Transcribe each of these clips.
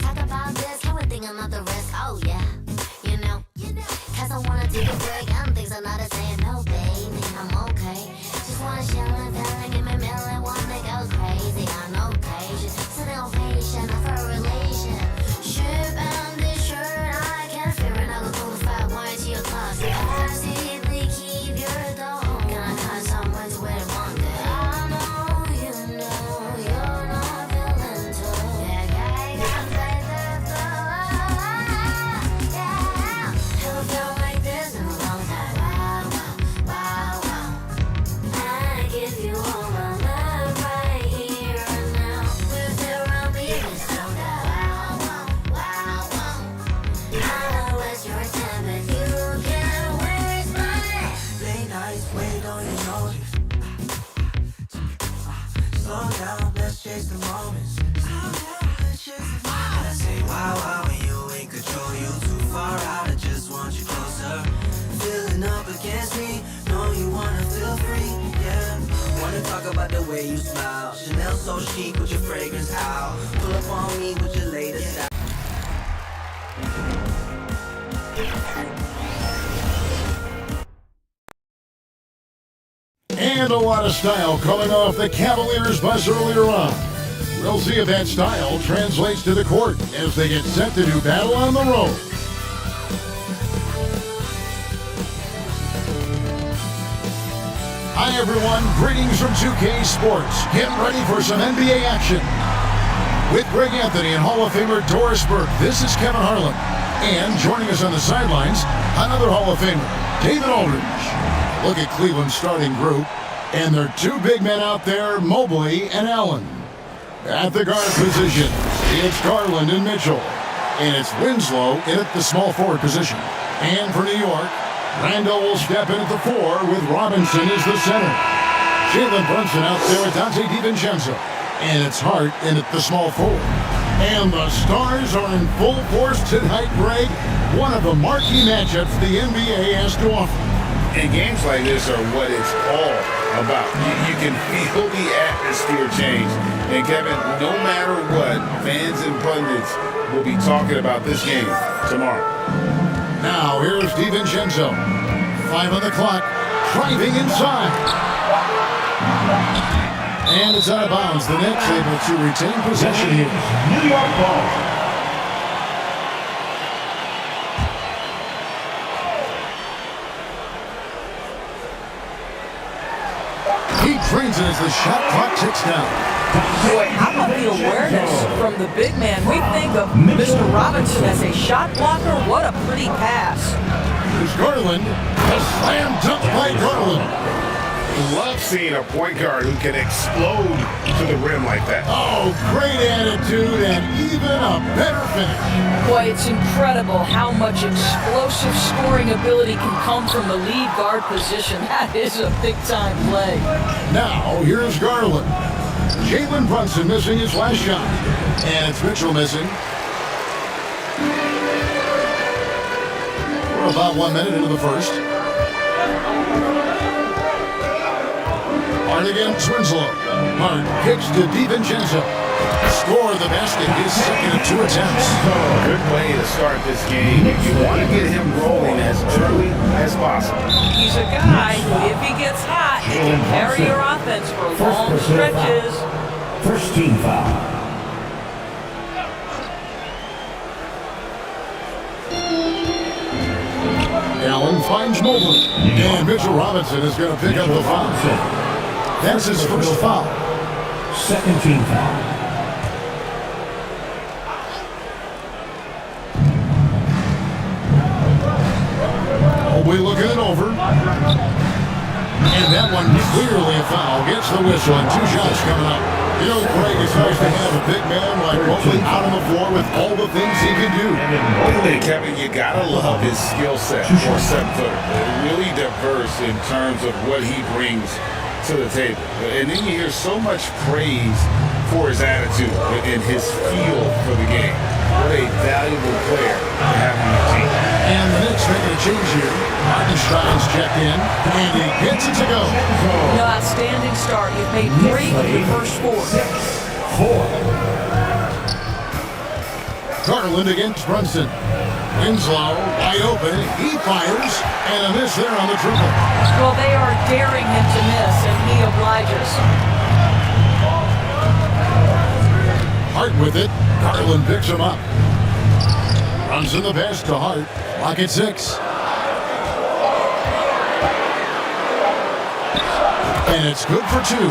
talk about this, I would think I'm not the risk. Oh yeah, you know, cause I wanna take a break. I'm things I'm not saying no, baby, I'm okay. Just wanna chill and feel and give me a meal and wanna go crazy on occasion. So no patient for a relation. Ship and this shirt, I can't fear it. I'll go to 5 points to your closet. Absolutely keep your door. Gonna find someone to wear it one day. I know you know you're not feeling too. Yeah, yeah, yeah, baby, yeah. Haven't felt like this in a long time. Wow, wow, wow, wow. I give you all my love right here and now. With it around me, you can slow down. Wow, wow, wow. I know it's your time, but you can't waste mine. Late nights, wait on your notice. Slow down, let's chase the moments. I say wow, wow, when you in control. You too far out, I just want you closer. Feeling up against me, know you wanna feel free, yeah. Wanna talk about the way you smile. Chanel so chic with your fragrance out. Pull up on me with your latest style. And a lot of style coming off the Cavaliers bus earlier on. We'll see if that style translates to the court as they get set to do battle on the road. Hi everyone, greetings from 2K Sports. Get ready for some NBA action. With Greg Anthony and Hall of Famer Doris Burke, this is Kevin Harlan. And joining us on the sidelines, another Hall of Famer, David Aldridge. Look at Cleveland's starting group, and there are two big men out there, Mobley and Allen. At the guard position, it's Garland and Mitchell, and it's Winslow in at the small forward position. And for New York, Randall will step in at the 4 with Robinson as the center. Jalen Brunson out there with Dante DiVincenzo, and it's Hart in at the small forward. And the Stars are in full force tonight, Greg. One of the marquee matchups the NBA has to offer. And games like this are what it's all about. You can feel the atmosphere change. And Kevin, no matter what, fans and pundits will be talking about this game tomorrow. Now here's DiVincenzo. 5 on the clock, driving inside. And it's out of bounds. The Nets able to retain possession here. New York ball. He trains it as the shot clock ticks down. Boy, how about the awareness from the big man? We think of Mr. Robinson as a shot blocker. What a pretty pass. Here's Garland. A slam dunk by Garland. Love seeing a point guard who can explode to the rim like that. Oh, great attitude and even a better finish. Boy, it's incredible how much explosive scoring ability can come from the lead guard position. That is a big-time play. Now, here's Garland. Jalen Brunson missing his last shot. And it's Mitchell missing. We're about 1 minute into the first. Hart against Winslow. Hart kicks to DiVincenzo. Score the basket, his second of 2 attempts. Good way to start this game. You want to get him rolling as early as possible. He's a guy who, if he gets hot, he can carry your offense for long stretches. First team foul. Allen finds Mobley. And Mitchell Robinson is going to pick up the foul. That's his first foul. Second team foul. Mobley looking it over. And that one clearly a foul. Gets the whistle and 2 shots coming up. You know, Greg, it's nice to have a big man like Mobley out on the floor with all the things he can do. Hey, Kevin, you gotta love his skill set for a 7-footer. Really diverse in terms of what he brings to the table. And then you hear so much praise for his attitude and his feel for the game. What a valuable player to have on your team. And the Knicks making a change here. Hartenstein's checked in, and he gets it to go. No, outstanding start. You've made 3 of your first 4. 6-4. Garland against Brunson. Winslow wide open. He fires. And a miss there on the triple. Well, they are daring him to miss, and he obliges. Hart with it. Garland picks him up. Runs in the pass to Hart. Lock at 6. And it's good for 2.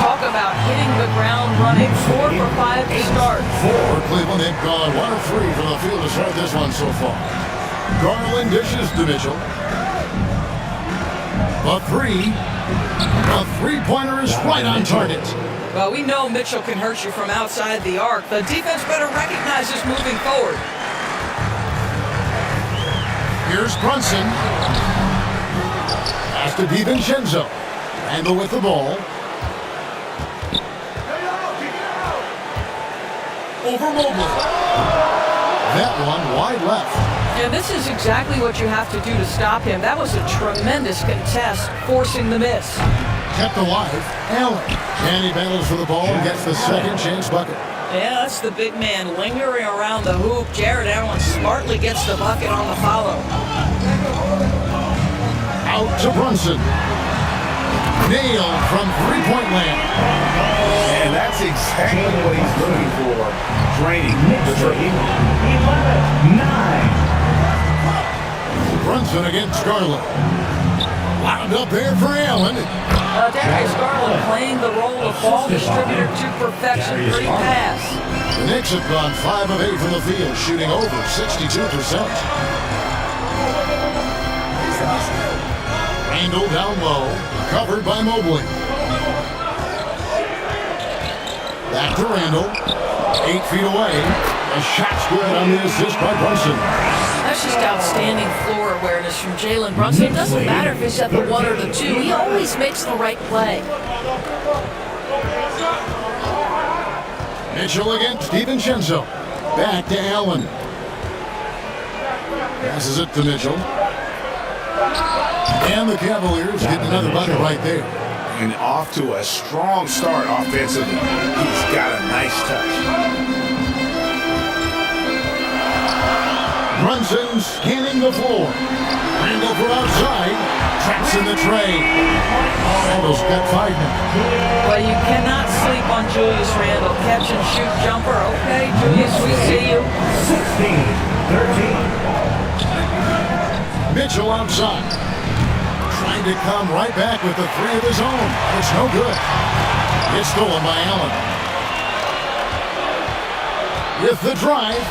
Talk about hitting the ground running. 4 for 5 to start. For Cleveland, they've gone 1 of 3 from the field to start this one so far. Garland dishes to Mitchell. The three-pointer is right on target. Well, we know Mitchell can hurt you from outside the arc. The defense better recognize this moving forward. Here's Brunson. Pass to DiVincenzo. Randall with the ball. Over Mobley. That one wide left. And this is exactly what you have to do to stop him. That was a tremendous contest, forcing the miss. Kept alive. Allen. And he battles for the ball and gets the second chance bucket. Yeah, that's the big man lingering around the hoop. Jared Allen smartly gets the bucket on the follow. Out to Brunson. Nailed from three-point land. And that's exactly what he's looking for. Draining the triple. 11-9. Brunson against Garland. Wound up there for Allen. Darius Garland playing the role of ball distributor to perfection. Great pass. The Knicks have gone 5 of 8 from the field, shooting over 62%. Randall down low, covered by Mobley. Back to Randall, 8 feet away. A shot's good on the assist by Brunson. That's just outstanding floor awareness from Jalen Brunson. It doesn't matter if he's at the 1 or the 2. He always makes the right play. Mitchell against DiVincenzo. Back to Allen. Passes it to Mitchell. And the Cavaliers get another bucket right there. And off to a strong start offensively. He's got a nice touch. Brunson scanning the floor. Randall from outside. Traps in the tray. Almost got 5 now. But you cannot sleep on Julius Randle. Catch and shoot jumper. Okay, Julius, we see you. 16-13. Mitchell outside. Trying to come right back with the 3 of his own. It's no good. It's stolen by Allen. With the drive.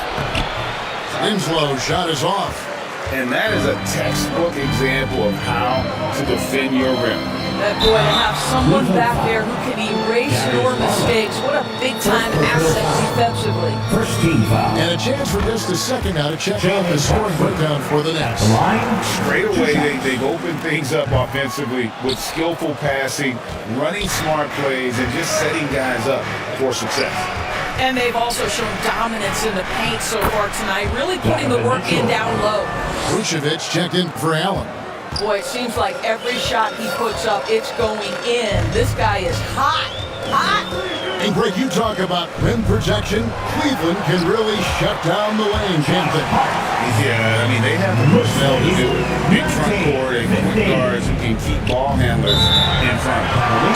Winslow's shot is off. And that is a textbook example of how to defend your rim. That boy, to have someone back there who can erase your mistakes. What a big-time asset defensively. First team foul. And a chance for just a second now to check out the scoring breakdown for the Nets. Straight away, they've opened things up offensively with skillful passing, running smart plays, and just setting guys up for success. And they've also shown dominance in the paint so far tonight, really putting the work in down low. Vucevic checked in for Allen. Boy, it seems like every shot he puts up, it's going in. This guy is hot. And Greg, you talk about rim protection. Cleveland can really shut down the lane, can't they? Yeah, I mean, they have the personnel to do it. Big front court and quick guards who can keep ball handlers in front.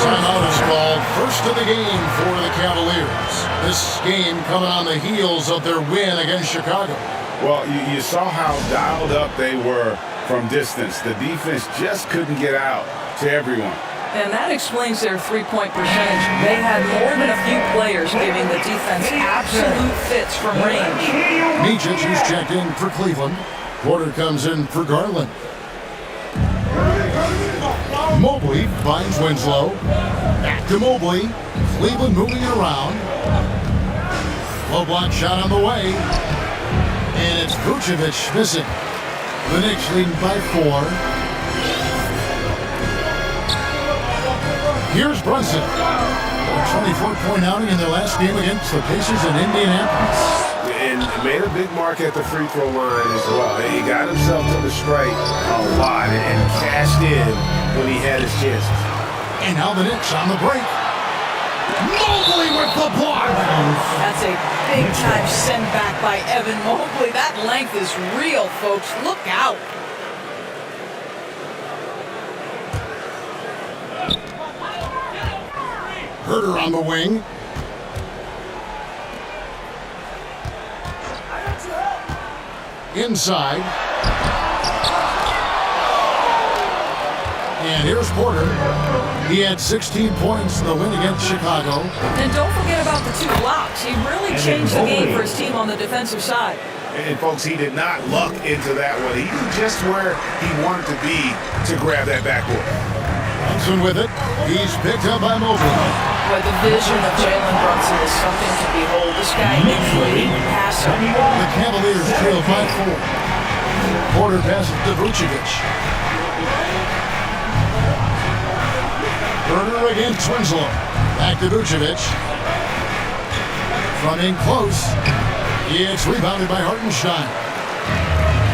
Timeout is called. First of the game for the Cavaliers. This game coming on the heels of their win against Chicago. Well, you saw how dialed up they were from distance. The defense just couldn't get out to everyone. And that explains their three-point percentage. They had more than a few players giving the defense absolute fits from range. Micic, who's checked in for Cleveland. Porter comes in for Garland. Mobley finds Winslow. Back to Mobley. Cleveland moving it around. Low block shot on the way. And it's Vucevic missing. The Knicks leading by 4. Here's Brunson. A 24-point outing in their last game against the Pacers in Indianapolis. And made a big mark at the free throw line as well. He got himself to the strike a lot and cashed in when he had his chances. And now the Knicks on the break. Mobley with the block. That's a big-time send back by Evan Mobley. That length is real, folks. Look out. Herter on the wing. Inside. And here's Porter. He had 16 points in the win against Chicago. And don't forget about the 2 blocks. He really changed the game for his team on the defensive side. And folks, he did not luck into that one. He knew just where he wanted to be to grab that backboard. Brunson with it. He's picked up by Mobley. But the vision of Jalen Brunson is something to behold. This guy is a passer. The Cavaliers trail by 4. Porter passes to Vucevic. Herter against Winslow. Back to Vucevic. From in close. It's rebounded by Hartenstein.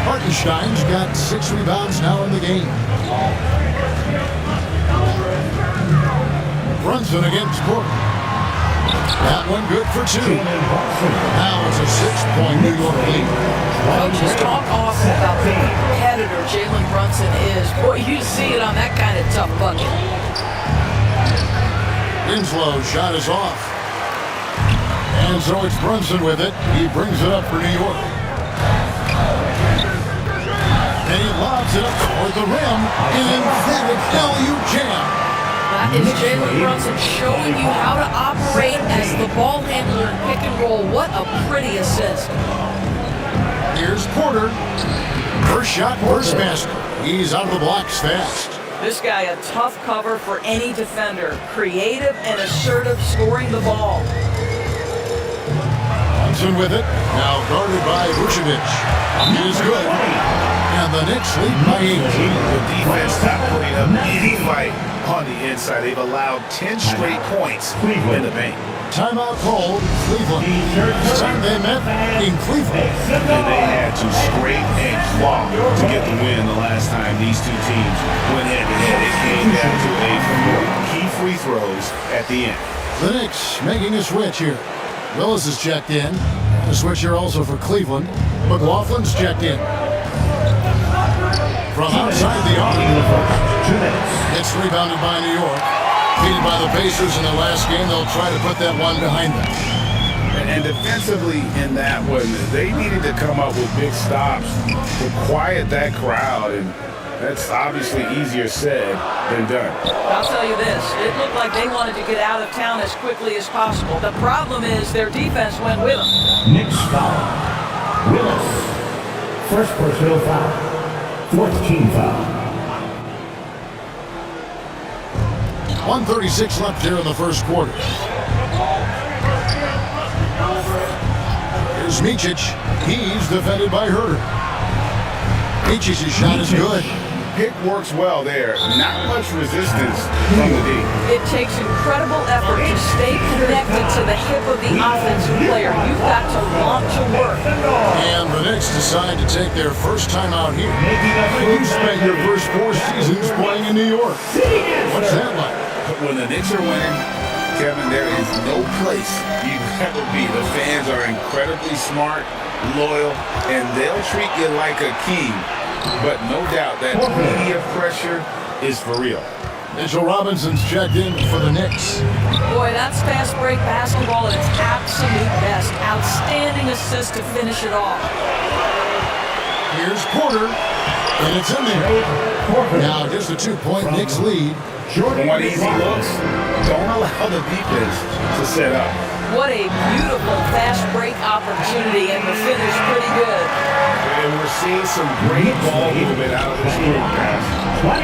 Hartenstein's got 6 rebounds now in the game. Brunson against Porter. That one good for 2. Now it's a 6-point New York lead. Coaches talk often about the competitor Jalen Brunson is. Boy, you see it on that kind of tough bucket. Winslow's shot is off. And so it's Brunson with it. He brings it up for New York. And he lobs it up toward the rim. An emphatic LU jam. That is Jalen Brunson showing you how to operate as the ball handler in pick and roll. What a pretty assist. Here's Porter. First shot, first basket. He's out of the blocks fast. This guy a tough cover for any defender. Creative and assertive scoring the ball. Brunson with it. Now guarded by Vucevic. It is good. And the Knicks lead by 8. The defense not putting up any fight on the inside. They've allowed 10 straight points in the paint. Timeout called Cleveland. Sunday met in Cleveland. And they had to scrape and claw to get the win the last time these two teams went head-to-head. It came down to a key free throws at the end. The Knicks making a switch here. Willis is checked in. A switch here also for Cleveland. McLaughlin's checked in. From outside the arc. It's rebounded by New York. Defeated by the Pacers in the last game. They'll try to put that one behind them. And defensively in that one, they needed to come up with big stops to quiet that crowd. And that's obviously easier said than done. I'll tell you this, it looked like they wanted to get out of town as quickly as possible. The problem is their defense went with them. Knicks foul. Willis. First personal foul. Fourth team foul. 1:36 left here in the first quarter. Here's Micic. He's defended by Herter. Micic's shot is good. Pick works well there. Not much resistance from the D. It takes incredible effort to stay connected to the hip of the offensive player. You've got to want to work. And the Knicks decide to take their first time out here. You spent your first 4 seasons playing in New York. What's that like? When the Knicks are winning, Kevin, there is no place you'd rather be. The fans are incredibly smart, loyal, and they'll treat you like a king. But no doubt that media pressure is for real. Mitchell Robinson's checked in for the Knicks. Boy, that's fast break basketball at its absolute best. Outstanding assist to finish it off. Here's Porter, and it's in there. Now just a 2-point Knicks lead. One easy looks, don't allow the defense to set up. What a beautiful fast break opportunity, and the finish pretty good. And we're seeing some great ball movement out of this group, guys. 25.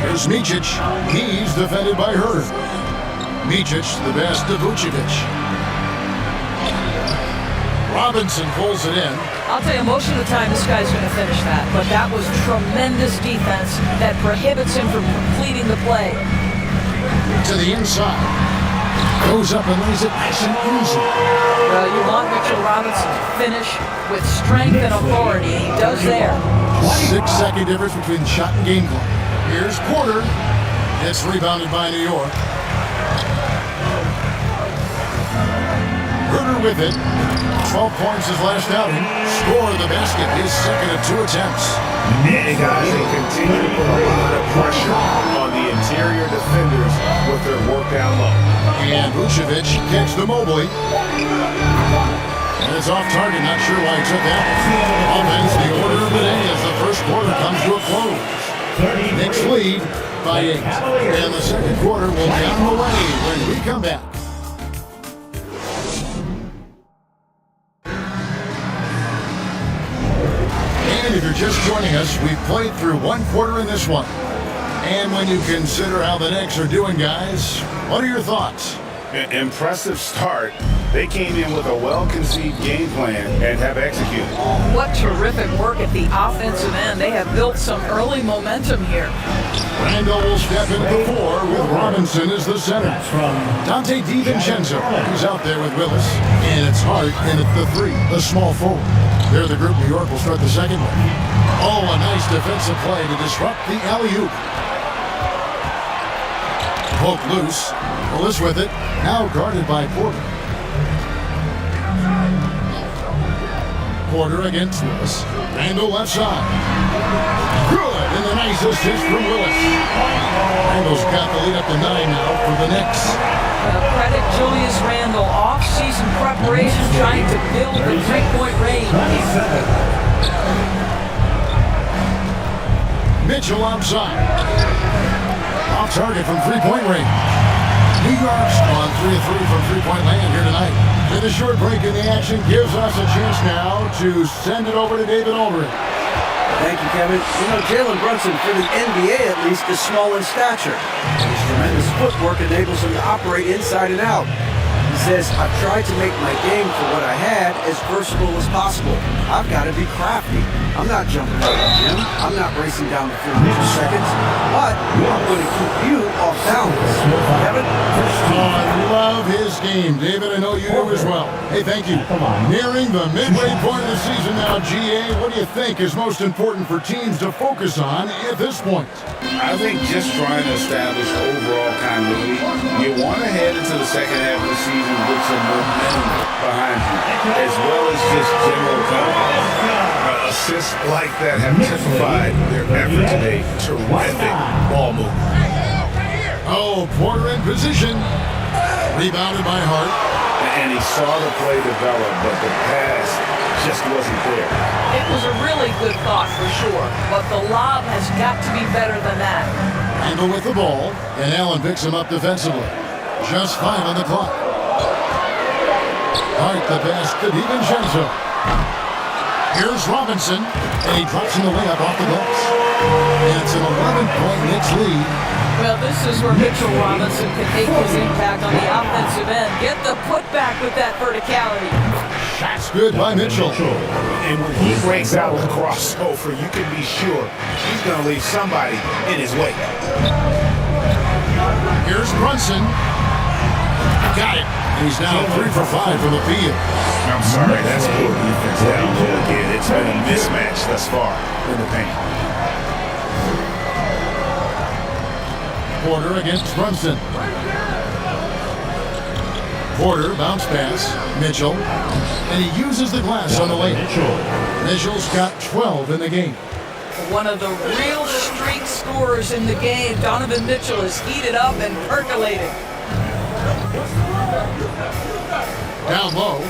Here's Micic. He's defended by Herter. Micic, the best to Vucevic. Robinson pulls it in. I'll tell you, most of the time this guy's going to finish that, but that was tremendous defense that prohibits him from completing the play. To the inside. Goes up and lays it nice and easy. You want Mitchell Robinson to finish with strength and authority, and he does there. 6-second difference between shot and game clock. Here's Porter. It's rebounded by New York. Herder with it. 12 points his last outing. Score the basket, his second of 2 attempts. Hey guys, they continue to put a lot of pressure on the interior defenders with their work down low. And Vucevic kicks to Mobley. And it's off target, not sure why he took that. Offense, the order of the day as the first quarter comes to a close. Knicks lead by 8. And the second quarter will be on the way when we come back. And if you're just joining us, we've played through one quarter in this one. And when you consider how the Knicks are doing, guys, what are your thoughts? Impressive start. They came in with a well-conceived game plan and have executed. What terrific work at the offensive end. They have built some early momentum here. Randall will step into the 4 with Robinson as the center. Dante DiVincenzo, who's out there with Willis. And it's Hart in at the 3, the small forward. They're the group. New York will start the second one. Oh, a nice defensive play to disrupt the alley-oop. Poke loose. Willis with it. Now guarded by Porter. Porter against Willis. Randall left side. Good. And the nice assist from Willis. Randall's got the lead up to 9 now for the Knicks. Credit Julius Randle. Off-season preparation trying to build the three-point range. Mitchell outside. Off target from three-point range. New York's on 3 of 3 from three-point land here tonight. And a short break in the action gives us a chance now to send it over to David Aldridge. Thank you, Kevin. You know, Jalen Brunson, for the NBA at least, is small in stature. His tremendous footwork enables him to operate inside and out. He says, I've tried to make my game for what I had as versatile as possible. I've got to be crafty. I'm not jumping out of the gym. I'm not racing down the field in 2 seconds. But I'm going to keep you off balance. Kevin? I love his game. David, I know you do as well. Hey, thank you. Nearing the midway point of the season now, GA. What do you think is most important for teams to focus on at this point? I think just trying to establish overall continuity. You want to head into the second half of the season with some momentum behind you, as well as just general confidence. Assists like that have typified their effort today. Terrific ball movement. Oh, Porter in position. Rebounded by Hart. And he saw the play develop, but the pass just wasn't there. It was a really good thought for sure, but the lob has got to be better than that. Randall with the ball, and Allen picks him up defensively. Just 5 on the clock. Hart the pass to DiVincenzo. Here's Robinson, and he drops in the layup off the glass. And it's an 11-point Knicks lead. Well, this is where Mitchell Robinson can make his impact on the offensive end. Get the putback with that verticality. That's good by Mitchell. And when he breaks out with a crossover, you can be sure he's going to leave somebody in his way. Here's Brunson. Got it. He's now 3 for 5 from the field. I'm sorry, that's poor defense down low again. It's been a mismatch thus far in the paint. Porter against Brunson. Porter, bounce pass. Mitchell. And he uses the glass on the layup. Mitchell's got 12 in the game. One of the real streak scorers in the game, Donovan Mitchell, is heated up and percolating. Down low.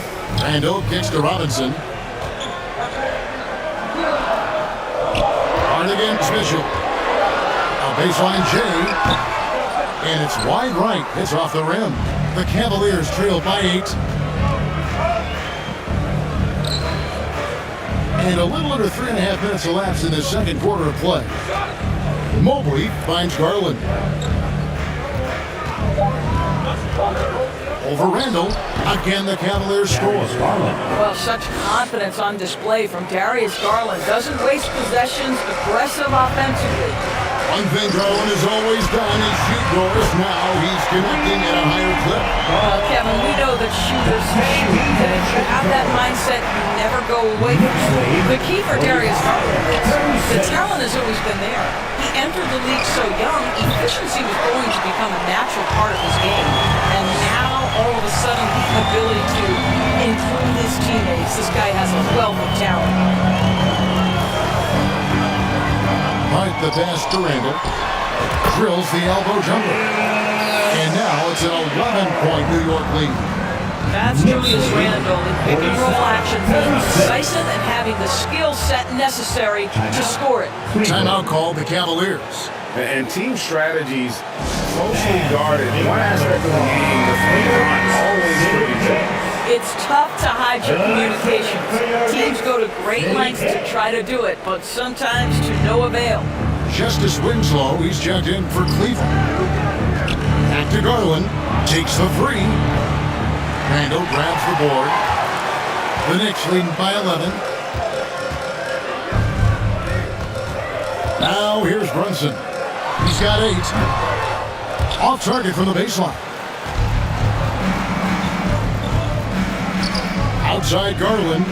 Randall kicks to Robinson. Hard against Mitchell. A baseline J. And it's wide right. It's off the rim. The Cavaliers trail by 8. And a little under 3.5 minutes elapsed in the second quarter of play. Mobley finds Garland. Over Randall. Again, the Cavaliers score. Well, such confidence on display from Darius Garland. Doesn't waste possessions, aggressive offensively. One thing Garland has always done is shoot doors. Now he's connecting at a higher clip. Well, Kevin, we know that shooters shoot. And if you have that mindset, you never go away from it. The key for Darius Garland is the talent has always been there. He entered the league so young, efficiency was going to become a natural part of his game. And now, all of a sudden, the ability to include his teammates. This guy has a wealth of talent. Hart the pass to Randall. Drills the elbow jumper. And now it's an 11-point New York lead. That's Julius Randle in pick and roll action, being decisive and having the skill set necessary to score it. Timeout called the Cavaliers. And team strategies closely guarded. One aspect of the game, the free line always pretty tough. It's tough to hide your communications. Teams go to great lengths to try to do it, but sometimes to no avail. Justice Winslow, he's checked in for Cleveland. Back to Garland, takes the three. Randall grabs the board. The Knicks leading by 11. Now here's Brunson. He's got 8. Off target from the baseline. Outside Garland.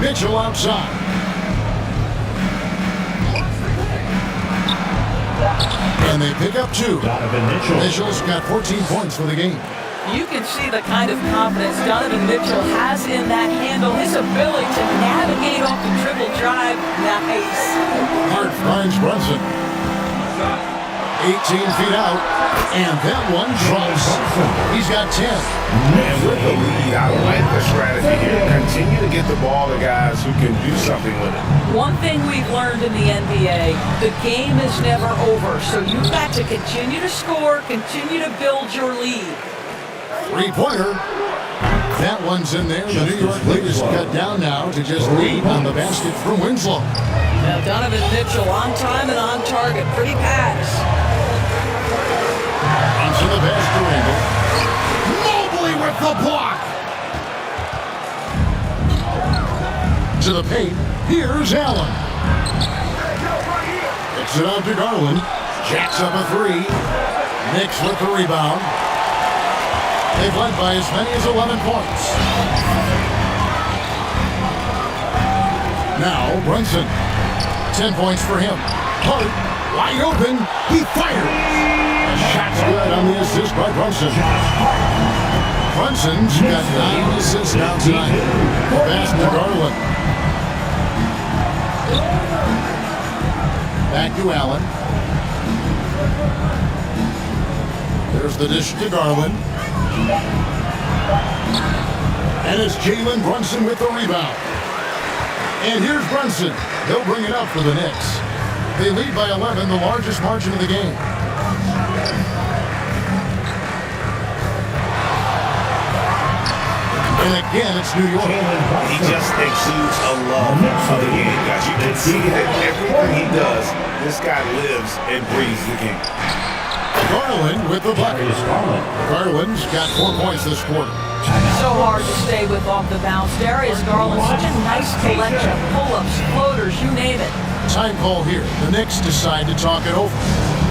Mitchell outside. And they pick up 2. Mitchell's got 14 points for the game. You can see the kind of confidence Donovan Mitchell has in that handle. His ability to navigate off the dribble drive. Nice. Hart finds Brunson. 18 feet out. And that one drops. He's got 10. And with the lead, I like the strategy here. Continue to get the ball to guys who can do something with it. One thing we've learned in the NBA, the game is never over. So you've got to continue to score, continue to build your lead. Three-pointer. That one's in there. The New York lead is cut down now to just 8 on the basket from Winslow. Now Donovan Mitchell on time and on target. Pretty pass. Onto the pass to Randall. Mobley with the block. To the paint. Here's Allen. Kicks it out to Garland. Jacks up a 3. Knicks with the rebound. They've led by as many as 11 points. Now Brunson. 10 points for him. Hart, wide open. He fires. Shot's good on the assist by Brunson. Brunson's got 9 assists now tonight. Pass to Garland. Back to Allen. There's the dish to Garland. And it's Jalen Brunson with the rebound. And here's Brunson. He'll bring it up for the Knicks. They lead by 11, the largest margin of the game. And again, it's New York. He just exudes a love of the game, guys. You can see that everything he does, this guy lives and breathes the game. Garland with the bucket. Garland's got 4 points this quarter. So hard to stay with off the bounce. Darius Garland, such a nice collection. Pull-ups, floaters, you name it. Time call here. The Knicks decide to talk it over.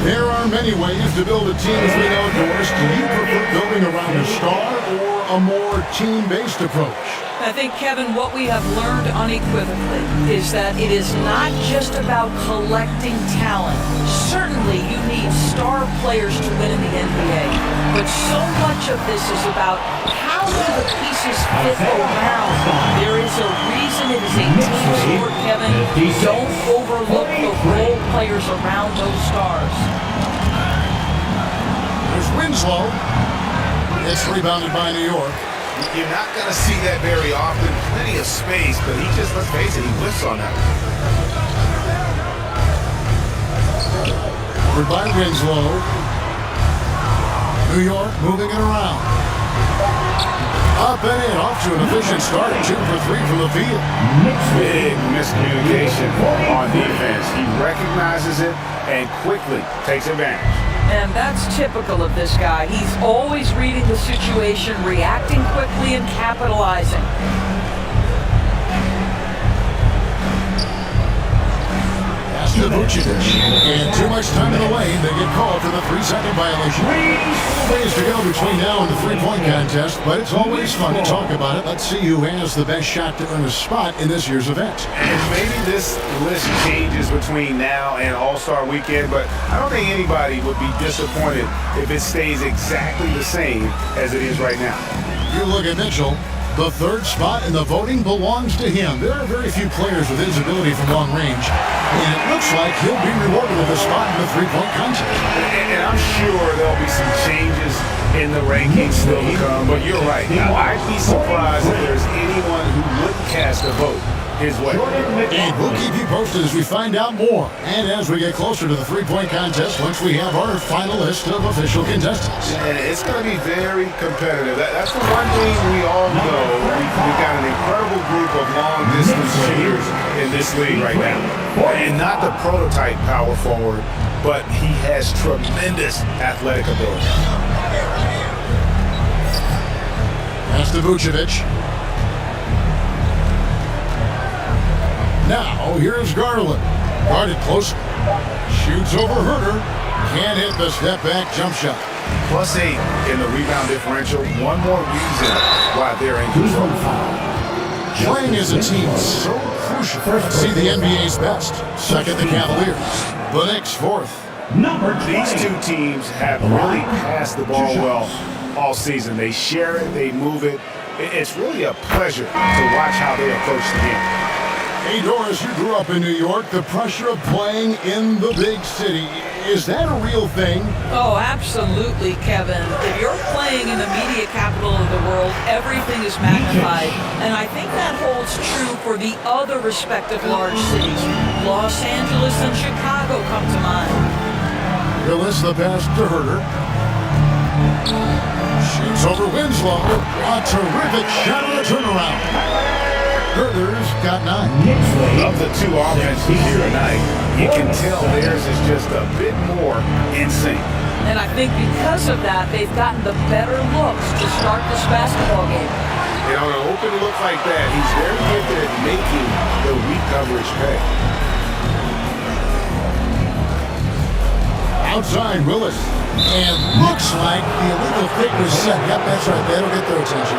There are many ways to build a team as we know, Doris. Do you prefer building around a star or a more team-based approach? I think, Kevin, what we have learned unequivocally is that it is not just about collecting talent. Certainly, you need star players to win in the NBA. But so much of this is about how do the pieces fit around. There is a reason it is a team sport, Kevin. Don't overlook the role players around those stars. There's Winslow. It's rebounded by New York. You're not going to see that very often. Plenty of space, but he just, let's face it, he whiffs on that. Covered by Winslow. New York moving it around. Up and in, off to an efficient start. 2 for 3 from the field. Big miscommunication on defense. He recognizes it and quickly takes advantage. And that's typical of this guy. He's always reading the situation, reacting quickly, and capitalizing. to Vucevic. And too much time in the lane. They get called for the 3-second violation. Ways to go between now and the three-point contest, but it's always fun to talk about it. Let's see who has the best shot to earn a spot in this year's event. And maybe this list changes between now and All-Star Weekend, but I don't think anybody would be disappointed if it stays exactly the same as it is right now. You look at Mitchell. The third spot in the voting belongs to him. There are very few players with his ability from long range, and it looks like he'll be rewarded with a spot in the three-point contest. And I'm sure there'll be some changes in the rankings still to come, but you're right. Now, I'd be surprised if there's anyone who wouldn't cast a vote his way. And we'll keep you posted as we find out more, and as we get closer to the three-point contest once we have our final list of official contestants. And it's going to be very competitive. That's the one thing we all know. We've got an incredible group of long-distance shooters in this league right now. And not the prototype power forward, but he has tremendous athletic ability. Pass to Vucevic. Now, here's Garland. Guarded close. Shoots over Herter. Can't hit the step-back jump shot. +8 in the rebound differential. One more reason why they're in control. Playing as a team is so crucial. See the NBA's best. Second, the Cavaliers. The Knicks, fourth. These two teams have really passed the ball well all season. They share it, they move it. It's really a pleasure to watch how they approach the game. Hey, Doris, you grew up in New York. The pressure of playing in the big city, is that a real thing? Oh, absolutely, Kevin. If you're playing in the media capital of the world, everything is magnified. And I think that holds true for the other respective large cities. Los Angeles and Chicago come to mind. Willis, the pass to Herter. Shoots over Winslow. A terrific shot on the turnaround. Herter's got 9. Of the two offenses here tonight, you can tell theirs is just a bit more in sync. And I think because of that, they've gotten the better looks to start this basketball game. And on an open look like that, he's very gifted at making the weak coverage pay. Outside Willis. And looks like the illegal pick was set. Yep, that's right. That'll get their attention.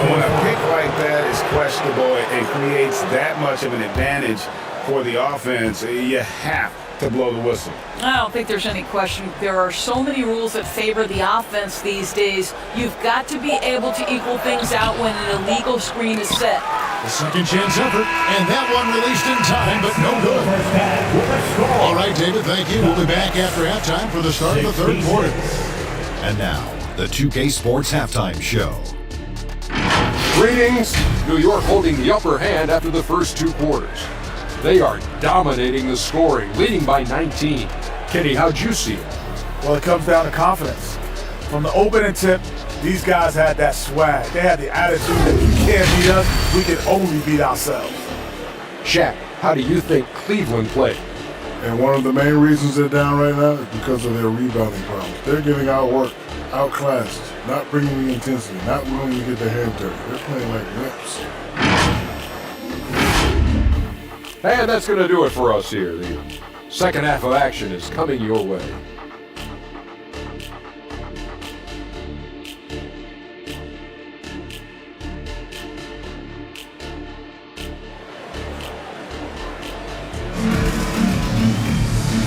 When a pick like that is questionable and creates that much of an advantage for the offense, you have to blow the whistle. I don't think there's any question. There are so many rules that favor the offense these days. You've got to be able to equal things out when an illegal screen is set. The second chance effort, and that one released in time, but no good. All right, David, thank you. We'll be back after halftime for the start of the third quarter. And now, the 2K Sports Halftime Show. Greetings. New York holding the upper hand after the first two quarters. They are dominating the scoring, leading by 19. Kenny, how'd you see it? Well, it comes down to confidence. From the opening tip, these guys had that swag. They had the attitude that you can't beat us, we can only beat ourselves. Shaq, how do you think Cleveland played? And one of the main reasons they're down right now is because of their rebounding problems. They're getting outworked, outclassed, not bringing the intensity, not willing to get their hands dirty. They're playing like wimps. And that's going to do it for us here. The second half of action is coming your way.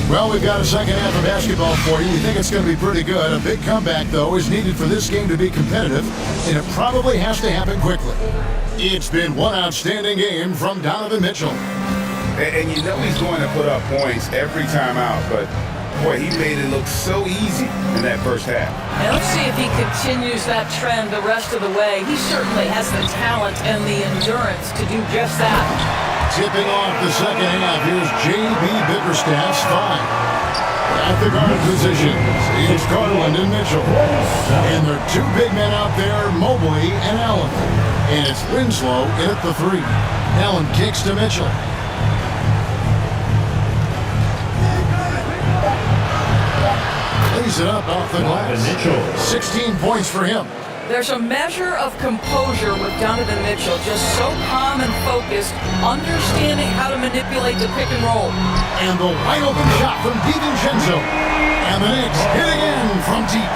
Well, we've got a second half of basketball for you. We think it's going to be pretty good. A big comeback, though, is needed for this game to be competitive, and it probably has to happen quickly. It's been one outstanding game from Donovan Mitchell. And you know he's going to put up points every time out, but boy, he made it look so easy in that first half. And let's see if he continues that trend the rest of the way. He certainly has the talent and the endurance to do just that. Tipping off the second half, here's J.B. Bickerstaff's 5. At the guard position, it's Garland and Mitchell. And there are two big men out there, Mobley and Allen. And it's Winslow in at the 3. Allen kicks to Mitchell. Lays it up off the glass. 16 points for him. There's a measure of composure with Donovan Mitchell, just so calm and focused, understanding how to manipulate the pick and roll. And the wide open shot from DiVincenzo. And the Knicks hit again from deep.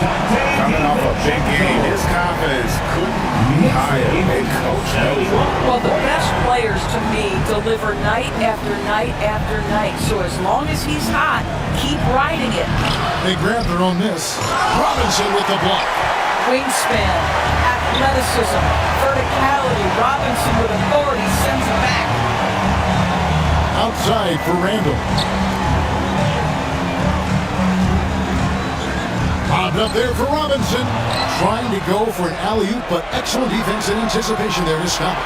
Coming off a big game, his confidence couldn't be higher. And coach knows it. Well, the best players to me deliver night after night after night. So as long as he's hot, keep riding it. They grab their own miss. Robinson with the block. Wingspan, athleticism, verticality. Robinson with authority sends it back. Outside for Randall. Bobbed up there for Robinson. Trying to go for an alley-oop, but excellent defense and anticipation there to stop it.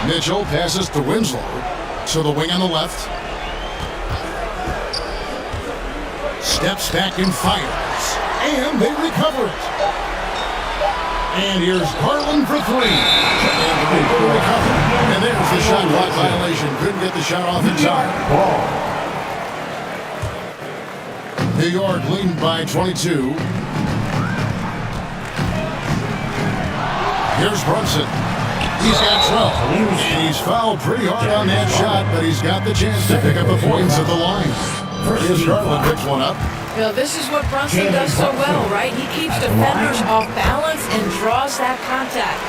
Mitchell passes to Winslow. So the wing on the left. Steps back and fires. And they recover it. And here's Garland for three. And the able to recover. And there's the shot clock violation. Couldn't get the shot off in time. New York leading by 22. Here's Brunson. He's got 12. And he's fouled pretty hard on that shot, but he's got the chance to pick up the points at the line. Here's Garland picks one up. You know, this is what Brunson does so well, right? He keeps defenders off balance and draws that contact.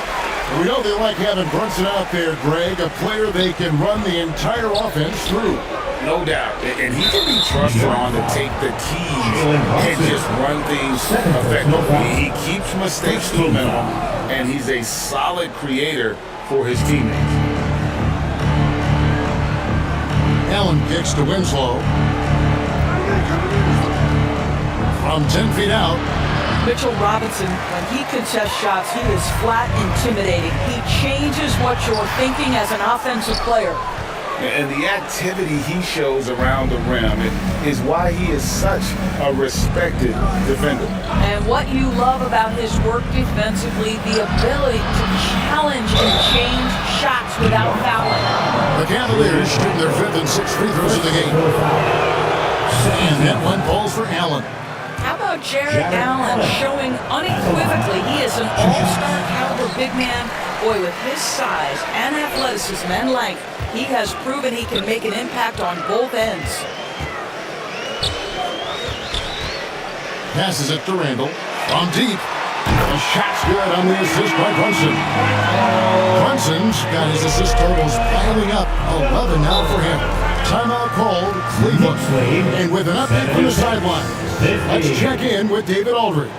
We know they like having Brunson out there, Greg, a player they can run the entire offense through. No doubt. And he can be trusted on to take the keys and just run things effectively. He keeps mistakes to a minimum, and he's a solid creator for his teammates. Allen kicks to Winslow. From 10 feet out. Mitchell Robinson, when he contests shots, he is flat intimidating. He changes what you're thinking as an offensive player. And the activity he shows around the rim is why he is such a respected defender. And what you love about his work defensively, the ability to challenge and change shots without fouling. The Cavaliers shooting their fifth and sixth free throws of the game. And that one falls for Allen. How about Jared Allen showing unequivocally he is an all-star caliber big man? Boy, with his size and athleticism and length, he has proven he can make an impact on both ends. Passes it to Randall. From deep. The shot's good on the assist by Brunson. Brunson's got his assist totals piling up. 11 now for him. Timeout called, Cleveland. And with an update from the sideline, let's check in with David Aldridge.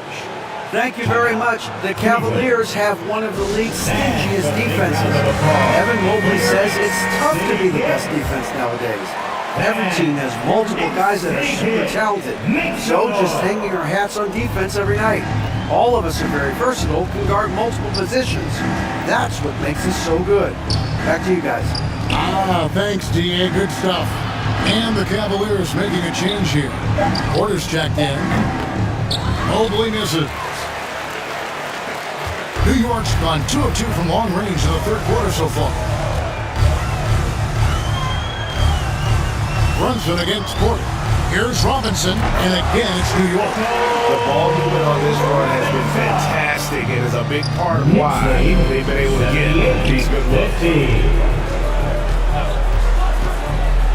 Thank you very much. The Cavaliers have one of the league's stingiest defenses. Evan Mobley says it's tough to be the best defense nowadays. Every team has multiple guys that are super talented. So just hanging our hats on defense every night. All of us are very versatile, can guard multiple positions. That's what makes us so good. Back to you guys. Thanks, D.A. Good stuff. And the Cavaliers making a change here. Porter's checked in. Mobley misses. New York's gone 2 of 2 from long range in the third quarter so far. Brunson against Porter. Here's Robinson, and again it's New York. The ball movement on this run has been fantastic, and is a big part of why they've been able to get these good looks.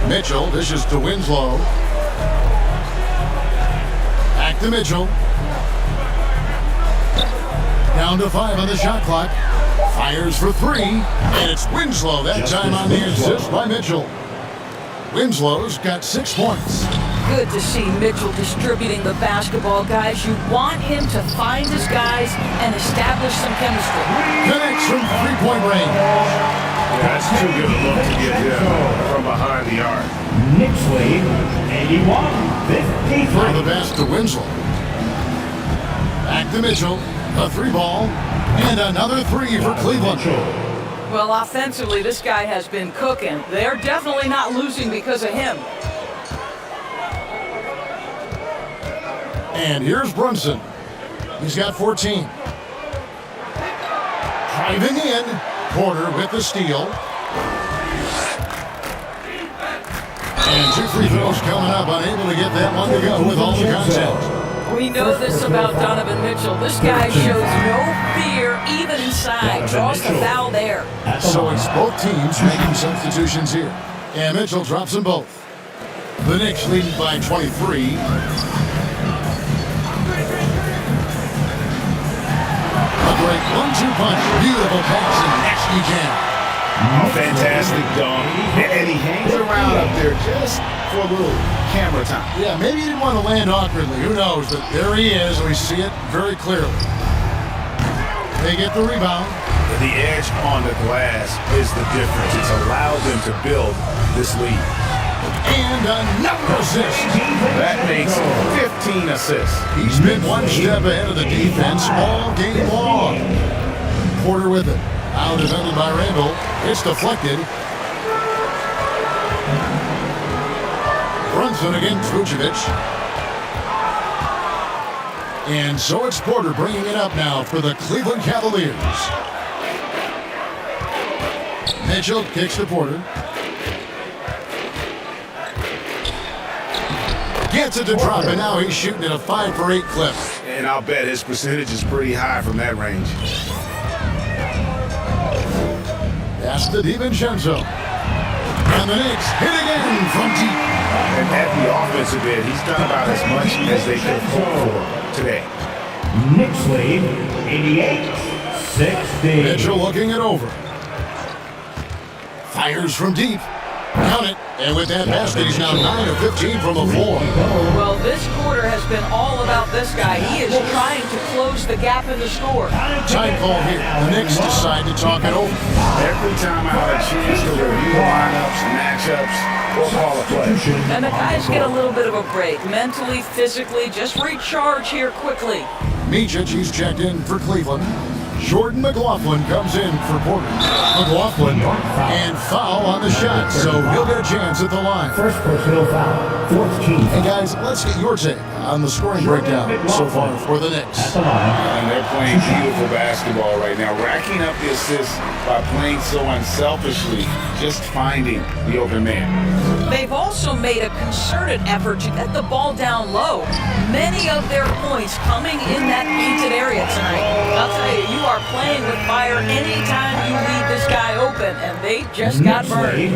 Mitchell dishes to Winslow. Back to Mitchell. Down to 5 on the shot clock. Fires for 3, and it's Winslow that time on the assist by Mitchell. Winslow's got 6 points. Good to see Mitchell distributing the basketball, guys. You want him to find his guys and establish some chemistry. Connects from 3-point range. That's too good a look to get from behind the arc. Knicks lead, 81-53. Throw the pass to Winslow. Back to Mitchell. A 3-ball. And another 3 for Cleveland. Well, offensively, this guy has been cooking. They're definitely not losing because of him. And here's Brunson. He's got 14. Driving in. Porter with the steal. And 2 free throws coming up. Unable to get that one to go with all the contact. We We know this about Donovan Mitchell. This guy shows no fear even inside. Draws the foul there. So it's both teams making substitutions here. And Mitchell drops them both. The Knicks leading by 23. A great 1-2 punch. Beautiful pass and nasty jam. Fantastic dunk. And he hangs around up there just for a little camera time. Yeah, maybe he didn't want to land awkwardly. Who knows? But there he is. We see it very clearly. They get the rebound. The edge on the glass is the difference. It's allowed them to build this lead. And another assist. That makes 15 assists. He's been one step ahead of the defense all game long. Porter with it. Now defended by Randall. It's deflected. Brunson against Vucevic. And so it's Porter bringing it up now for the Cleveland Cavaliers. Mitchell kicks to Porter. Gets it to drop, and now he's shooting at a 5 for 8 clip. And I'll bet his percentage is pretty high from that range. Pass to DiVincenzo. And the Knicks hit again from deep. And at the offensive end, he's done about as much as they could hope for today. Knicks lead 88-60. Mitchell looking it over. Fires from deep. Count it. And with that basket, he's now 9 of 15 from the floor. Well, this quarter has been all about this guy. He is trying to close the gap in the score. Time call here. The Knicks decide to talk it over. Every time I have a chance to review lineups, matchups, we'll call a play. And the guys get a little bit of a break. Mentally, physically, just recharge here quickly. Micic, he's checked in for Cleveland. Jordan McLaughlin comes in for Porter. McLaughlin and foul on the shot, so he'll get a chance at the line. First personal foul, 14. Hey guys, let's get your take on the scoring breakdown so far for the Knicks. And they're playing beautiful basketball right now, racking up the assists by playing so unselfishly, just finding the open man. They've also made a concerted effort to get the ball down low. Many of their points coming in that painted area tonight. I'll tell you, you are playing with fire anytime you leave this guy open, and they just got burned.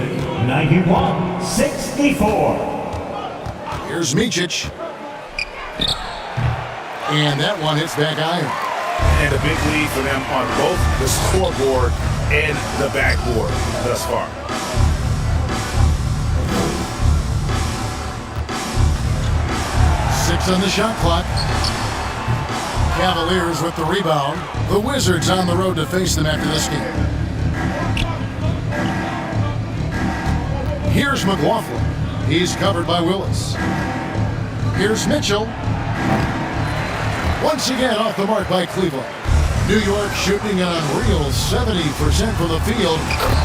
91-64. Here's Micic. And that one hits back iron. And a big lead for them on both the scoreboard and the backboard thus far. Six on the shot clock. Cavaliers with the rebound. The Wizards on the road to face them after this game. Here's McLaughlin. He's covered by Willis. Here's Mitchell. Once again off the mark by Cleveland. New York shooting an unreal 70% from the field,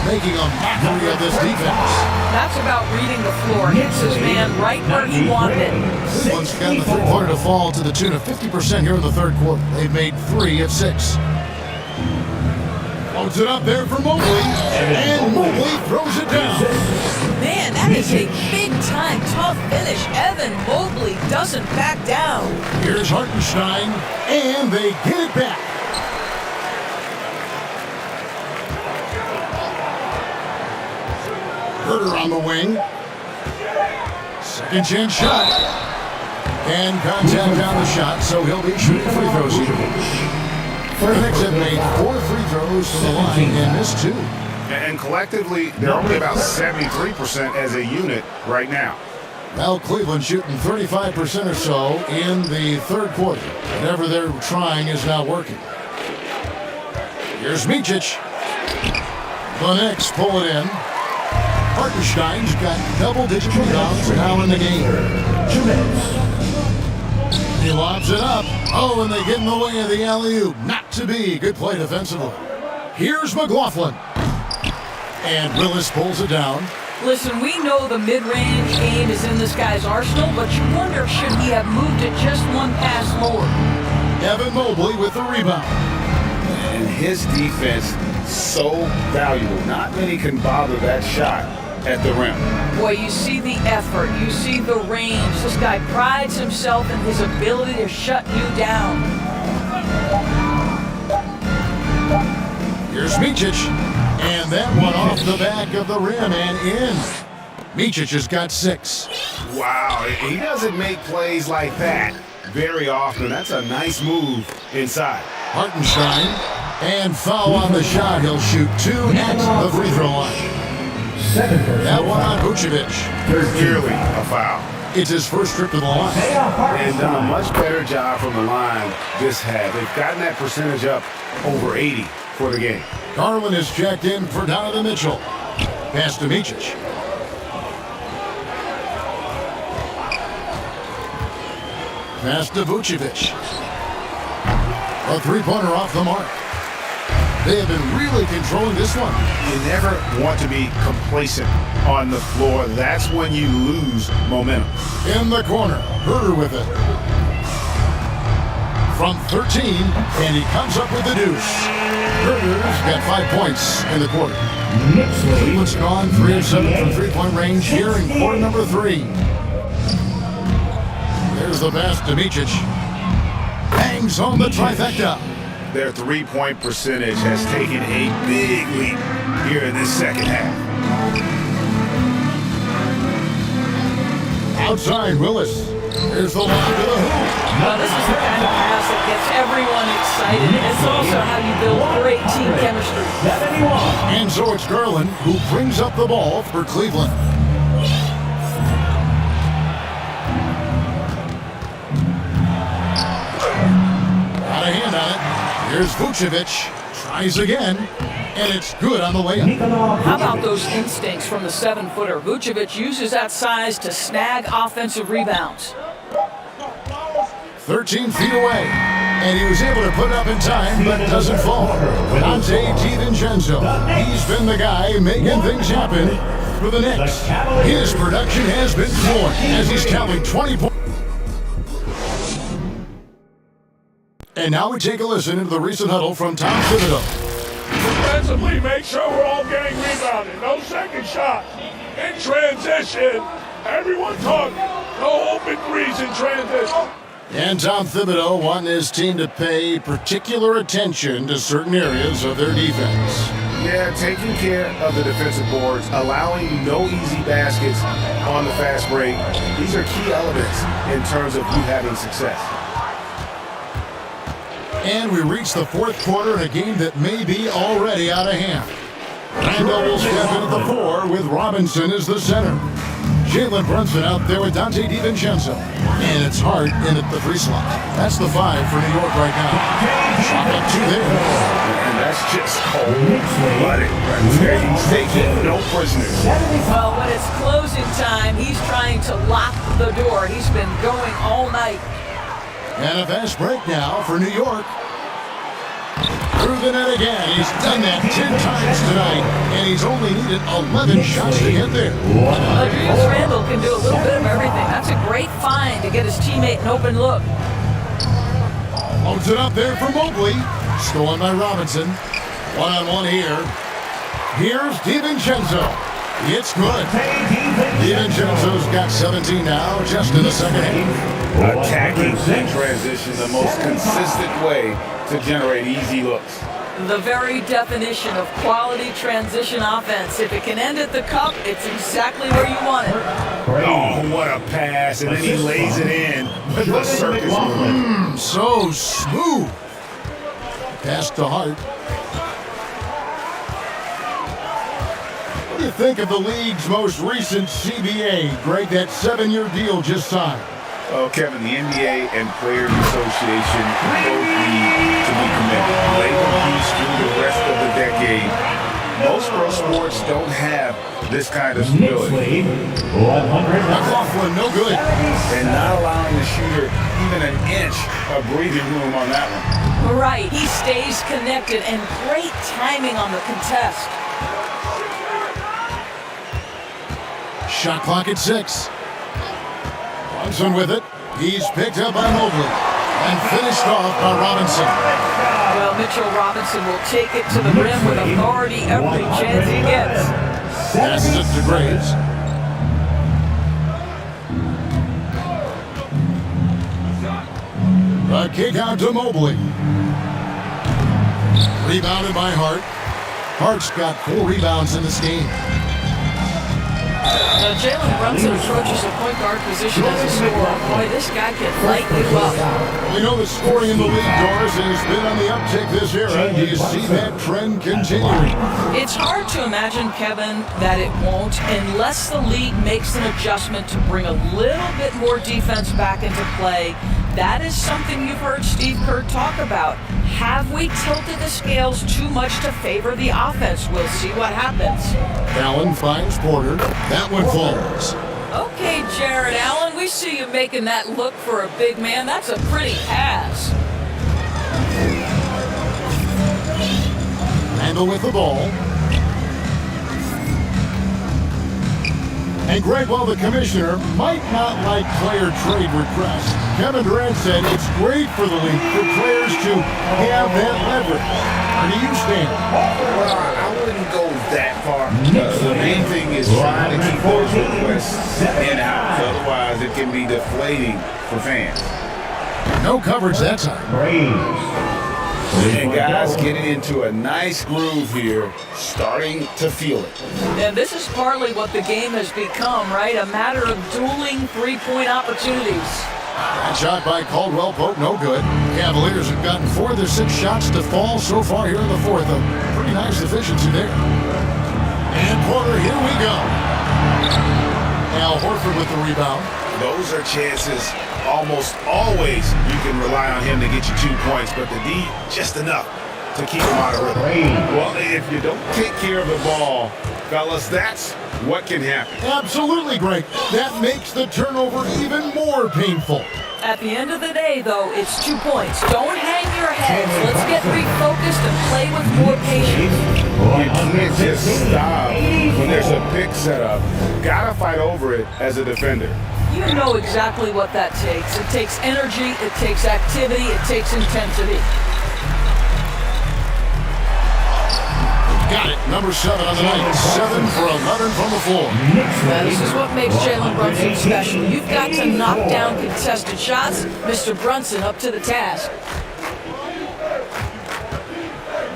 making a mockery of this defense. That's about reading the floor. Hits his man right where he wanted it. Cleveland's got the three-pointer to fall to the tune of 50% here in the third quarter. They've made 3 of 6. Loads it up there for Mobley, and Mobley throws it down. Man, that is a big-time tough finish. Evan Mobley doesn't back down. Here's Hartenstein, and they get it back. Herter on the wing. Second chance shot. And contact on the shot, so he'll be shooting free throws here. The Knicks have made 4 free throws from the line and missed 2. And collectively, they're only about 73% as a unit right now. Well, Cleveland shooting 35% or so in the third quarter. Whatever they're trying is not working. Here's Micic. The Knicks pull it in. Hartenstein's got double-digit rebounds now in the game. 2 minutes. He lobs it up. Oh, and they get in the way of the alley-oop. Not to be. Good play defensively. Here's McLaughlin. And Willis pulls it down. Listen, we know the mid-range game is in this guy's arsenal, but you wonder, should he have moved it just one pass more? Evan Mobley with the rebound. And his defense so valuable. Not many can bother that shot at the rim. Boy, you see the effort, you see the range. This guy prides himself in his ability to shut you down. Here's Micic, and that one off the back of the rim and in. Micic has got 6. Wow, he doesn't make plays like that very often. That's a nice move inside. Hartenstein, and foul on the shot. He'll shoot 2 at the free throw line. That one on Vucevic. Clearly a foul. It's his first trip to the line. And done a much better job from the line this half. They've gotten that percentage up over 80 for the game. Garland is checked in for Donovan Mitchell. Pass to Micic. Pass to Vucevic. A three-pointer off the mark. They have been really controlling this one. You never want to be complacent on the floor. That's when you lose momentum. In the corner, Herter with it. From 13, and he comes up with the deuce. Herter's got 5 points in the quarter. Cleveland's gone 3 of 7 from three-point range here in quarter number 3. There's the pass to Micic. Bangs on the trifecta. Their three-point percentage has taken a big leap here in this second half. Outside, Willis. Here's the line to the hoop. Well, this is the kind of pass that gets everyone excited. It's also how you build great team chemistry. And so it's Garland who brings up the ball for Cleveland. Got a hand on it. Here's Vucevic. Tries again. And it's good on the layup. How about those instincts from the 7-footer? Vucevic uses that size to snag offensive rebounds. 13 feet away. And he was able to put it up in time, but doesn't fall. Dante DiVincenzo. He's been the guy making things happen for the Knicks. His production has been floored as he's counting 20 points. And now we take a listen into the recent huddle from Tom Thibodeau. Defensively, make sure we're all getting rebounded. No second shot. In transition, everyone talk. No open threes in transition. And Tom Thibodeau wanting his team to pay particular attention to certain areas of their defense. Yeah, taking care of the defensive boards, allowing no easy baskets on the fast break. These are key elements in terms of you having success. And we reach the fourth quarter in a game that may be already out of hand. Randall will step in at the 4 with Robinson as the center. Jalen Brunson out there with Dante DiVincenzo. And it's Hart in at the 3 slot. That's the 5 for New York right now. Shot up 2 there. And that's just cold-blooded right there. He's taking no prisoners. Well, when it's closing time, he's trying to lock the door. He's been going all night. And a fast break now for New York. Through the net again. He's done that 10 times tonight, and he's only needed 11 shots to get there. Julius Randle can do a little bit of everything. That's a great find to get his teammate an open look. Loads it up there for Mobley. Stolen by Robinson. One-on-one here. Here's DiVincenzo. It's good. DiVincenzo's got 17 now, just in the second half. Attacking in transition, the most consistent way to generate easy looks. The very definition of quality transition offense. If it can end at the cup, it's exactly where you want it. Oh, what a pass, and then he lays it in with the circus move. So smooth. Pass to Hart. What do you think of the league's most recent CBA? Greg, that 7-year deal just signed. Oh, Kevin, the NBA and Players Association both need to be committed. They compete through the rest of the decade. Most pro sports don't have this kind of stability. McLaughlin, no good. And not allowing the shooter even an inch of breathing room on that one. Right, he stays connected and great timing on the contest. Shot clock at 6. Brunson with it. He's picked up by Mobley and finished off by Robinson. Well, Mitchell Robinson will take it to the rim with authority every chance he gets. Passes it to Graves. A kick out to Mobley. Rebounded by Hart. Hart's got 4 rebounds in this game. Now, Jalen Brunson approaches the point guard position as a scorer. Boy, this guy can light you up. We know the scoring in the league, Doris, has been on the uptick this era. Do you see that trend continuing? It's hard to imagine, Kevin, that it won't unless the league makes an adjustment to bring a little bit more defense back into play. That is something you've heard Steve Kerr talk about. Have we tilted the scales too much to favor the offense? We'll see what happens. Allen finds Porter. That one falls. Okay, Jared Allen, we see you making that look for a big man. That's a pretty pass. Randall with the ball. And Greg, while the commissioner might not like player trade requests, Kevin Durant said it's great for the league for players to have that leverage. Where do you stand? Well, I wouldn't go that far. The main thing is trying to keep those requests in-house. Otherwise, it can be deflating for fans. No coverage that time. And guys getting into a nice groove here, starting to feel it. And this is partly what the game has become, right? A matter of dueling three-point opportunities. That shot by Caldwell Pope, no good. Cavaliers have gotten 4 of their 6 shots to fall so far here in the fourth. A pretty nice efficiency there. And Porter, here we go. Al Horford with the rebound. Those are chances almost always you can rely on him to get you 2 points, but the D, just enough to keep him out of rhythm. Well, if you don't take care of the ball, fellas, that's what can happen. Absolutely, Greg. That makes the turnover even more painful. At the end of the day, though, it's 2 points. Don't hang your heads. Let's get refocused and play with more patience. You can't just stop when there's a pick set up. Gotta fight over it as a defender. You know exactly what that takes. It takes energy, it takes activity, it takes intensity. Got it. Number 7 on the night. 7 for 11 from the floor. Now, this is what makes Jalen Brunson special. You've got to knock down contested shots. Mr. Brunson up to the task.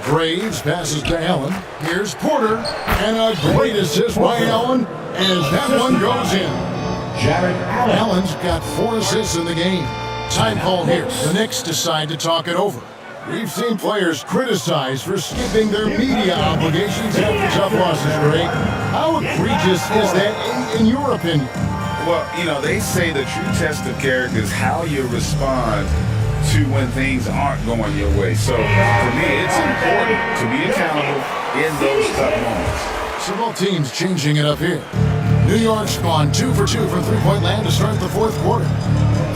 Graves passes to Allen. Here's Porter. And a great assist by Allen as that one goes in. Jared Allen. Allen's got 4 assists in the game. Time call here. The Knicks decide to talk it over. We've seen players criticized for skipping their media obligations after tough losses, Greg. How egregious is that in your opinion? Well, you know, they say the true test of character is how you respond to when things aren't going your way. So, for me, it's important to be accountable in those tough moments. So both teams changing it up here. New York's gone 2 for 2 from three-point land to start the fourth quarter.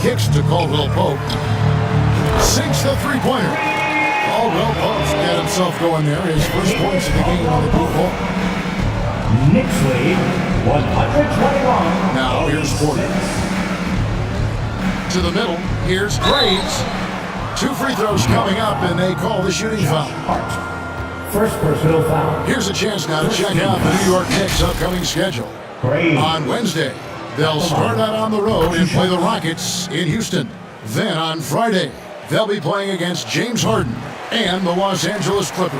Kicks to Caldwell Pope. Sinks the three-pointer. Caldwell Pope's got himself going there. His first points of the game on the blue ball. Knicks lead 121. Now here's Porter. To the middle. Here's Graves. 2 free throws coming up, and they call the shooting foul. First personal foul. Here's a chance now to check out the New York Knicks' upcoming schedule. On Wednesday, they'll start out on the road and play the Rockets in Houston. Then on Friday, they'll be playing against James Harden and the Los Angeles Clippers.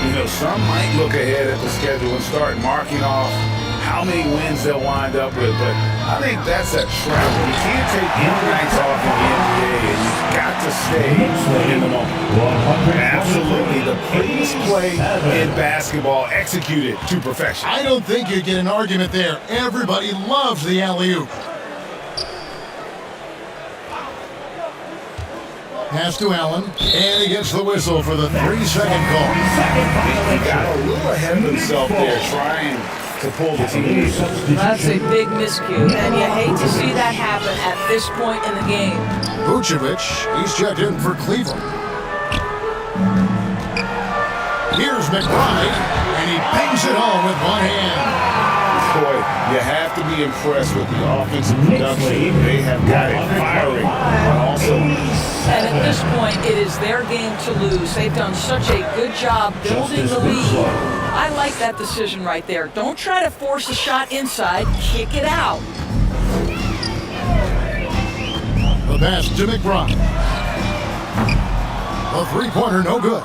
You know, some might look ahead at the schedule and start marking off how many wins they'll wind up with, but I think that's a trap. You can't take any nights off in the NBA, and you've got to stay in the moment. Absolutely, the prettiest play in basketball executed to perfection. I don't think you get an argument there. Everybody loves the alley-oop. Pass to Allen, and he gets the whistle for the 3-second call. He got a little ahead of himself there, trying to pull the team. That's a big miscue, and you hate to see that happen at this point in the game. Vucevic, he's checked in for Cleveland. Here's McBride, and he bangs it home with one hand. Boy, you have to be impressed with the offensive production. They have got it firing on all cylinders. And at this point, it is their game to lose. They've done such a good job building the lead. I like that decision right there. Don't try to force a shot inside. Kick it out. The pass to McBride. The three-pointer, no good.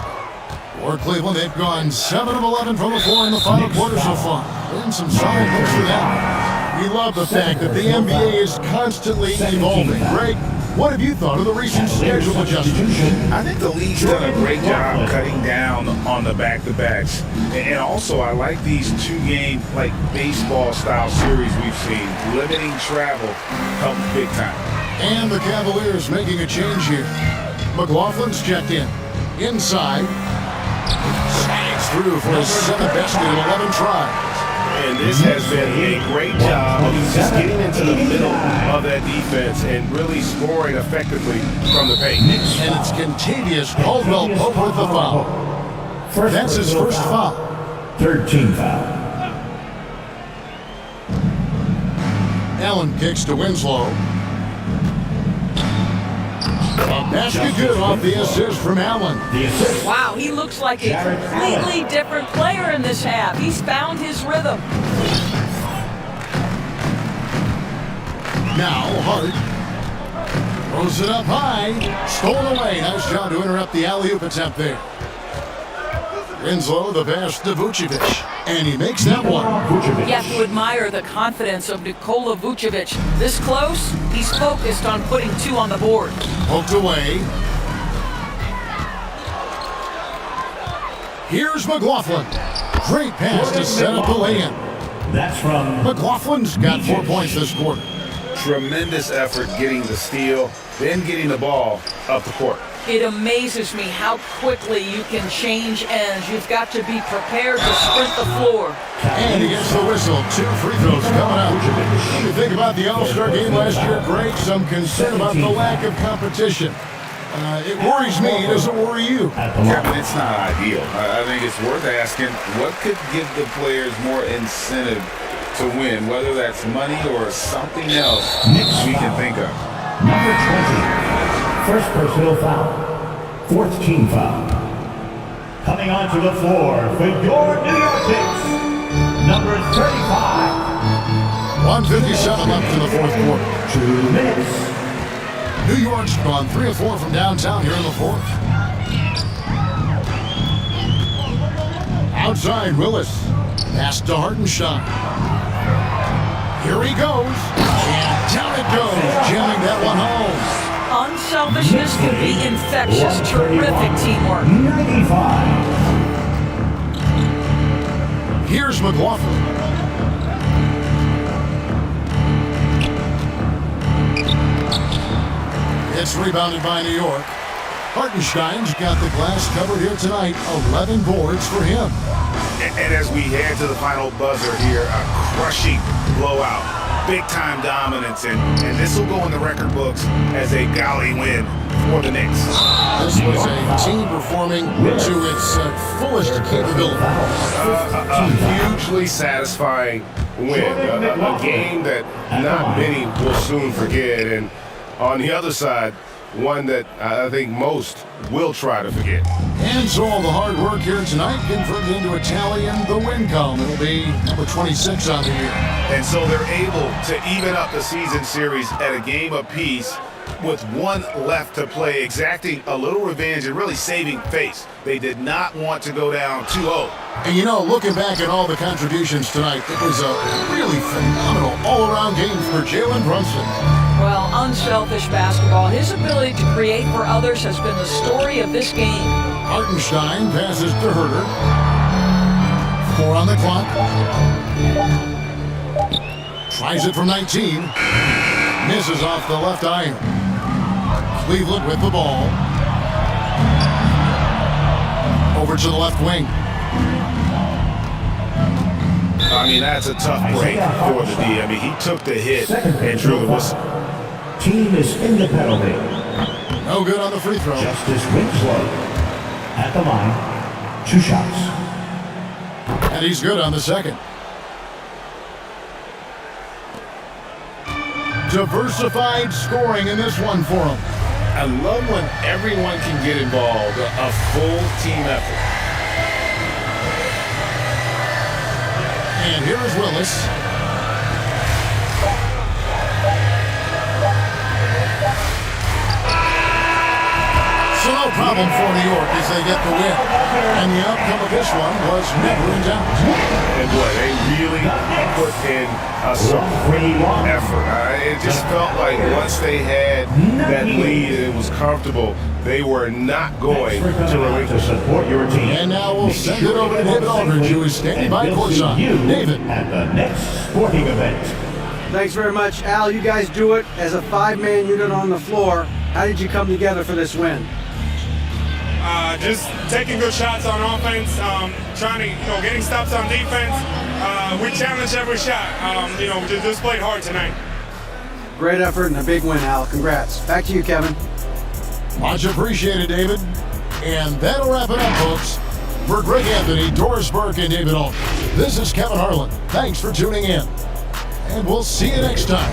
For Cleveland, they've gone 7 of 11 from the floor in the final quarter so far. And some solid looks for them. We love the fact that the NBA is constantly evolving. Greg, what have you thought of the recent schedule adjustments? I think the league's done a great job cutting down on the back-to-backs. And also, I like these two-game, like baseball-style series we've seen. Limiting travel helps big time. And the Cavaliers making a change here. McLaughlin's checked in. Inside. Sags through for his 7th basket in 11 tries. And this has been a great job of just getting into the middle of that defense and really scoring effectively from the paint. And it's Contavious Caldwell-Pope with the foul. That's his first foul. 3rd team foul. Allen kicks to Winslow. A basket good off the assist from Allen. Wow, he looks like a completely different player in this half. He's found his rhythm. Now Hart throws it up high. Stolen away. Nice job to interrupt the alley-oop attempt there. Winslow, the pass to Vucevic. And he makes that one. You have to admire the confidence of Nikola Vucevic. This close, he's focused on putting 2 on the board. Poked away. Here's McLaughlin. Great pass to set up the lay-in. That's from McLaughlin's got 4 points this quarter. Tremendous effort getting the steal, then getting the ball up the court. It amazes me how quickly you can change ends. You've got to be prepared to sprint the floor. And he gets the whistle. 2 free throws coming up. When you think about the All-Star game last year, Greg, some concern about the lack of competition. It worries me. Does it worry you? Kevin, it's not ideal. I think it's worth asking what could give the players more incentive to win, whether that's money or something else we can think of. Number 20. First personal foul. 4th team foul. Coming onto the floor for your New York Knicks, number 35. 1:57 left in the fourth quarter. 2 minutes. New York's gone 3 of 4 from downtown here in the fourth. Outside Willis. Pass to Hartenstein. Here he goes. And down it goes. Jamming that one home. Unselfishness can be infectious. Terrific teamwork. 95. Here's McLaughlin. It's rebounded by New York. Hartenstein's got the glass covered here tonight. 11 boards for him. And as we head to the final buzzer here, a crushing blowout. Big-time dominance, and this will go in the record books as a golly win for the Knicks. This was a team performing to its fullest capability. A hugely satisfying win. A game that not many will soon forget, and on the other side, one that I think most will try to forget. And so all the hard work here tonight converted into a tally in the win column. It'll be number 26 on the year. And so they're able to even up the season series at a game apiece with 1 left to play, exacting a little revenge and really saving face. They did not want to go down 2-0. And you know, looking back at all the contributions tonight, it was a really phenomenal all-around game for Jalen Brunson. Well, unselfish basketball. His ability to create for others has been the story of this game. Hartenstein passes to Herter. 4 on the clock. Tries it from 19. Misses off the left iron. Cleveland with the ball. Over to the left wing. I mean, that's a tough break for the D. I mean, he took the hit and drew the whistle. Team is in the penalty. No good on the free throw. Justice Winslow at the line. 2 shots. And he's good on the second. Diversified scoring in this one for them. I love when everyone can get involved, a full team effort. And here's Willis. So no problem for New York as they get the win. And the outcome of this one was never in doubt. And boy, they really put in some effort. It just felt like once they had that lead and it was comfortable, they were not going to relinquish support your team. And now we'll send it over to David Aldridge, who is standing by courtside. David. At the next sporting event. Thanks very much, Al. You guys do it as a five-man unit on the floor. How did you come together for this win? Just taking good shots on offense, trying to, getting stops on defense. We challenged every shot. Just played hard tonight. Great effort and a big win, Al. Congrats. Back to you, Kevin. Much appreciated, David. And that'll wrap it up, folks. For Greg Anthony, Doris Burke, and David Aldridge, this is Kevin Harlan. Thanks for tuning in. And we'll see you next time.